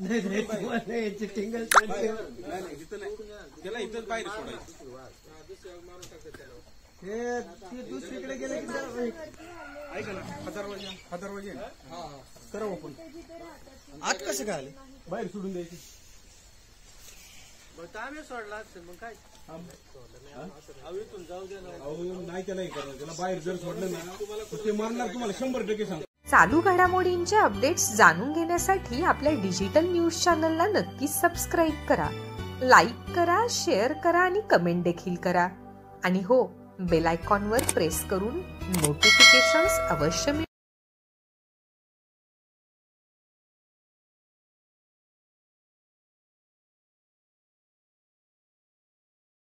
नाही चिटिंगल त्याला इथं बाहेर सोडायचं हे दुसरीकडे गेले ऐका ना हजार वाजे करा ओपन आत कसं काय आले बाहेर सोडून द्यायची आम्ही सोडला असेल मग काय जाऊ दे नाही त्याला हे करणार त्याला बाहेर जर सोडलं ना ते मारणार तुम्हाला 100% सांग. चालू घडामोडींचे अपडेट्स जाणून घेण्यासाठी आपल्या डिजिटल न्यूज चॅनलला नक्कीच सबस्क्राईब करा, लाईक करा, शेअर करा आणि कमेंट देखील करा. आणि हो, बेल आयकॉनवर प्रेस करून नोटिफिकेशन्स अवश्य मिळवा.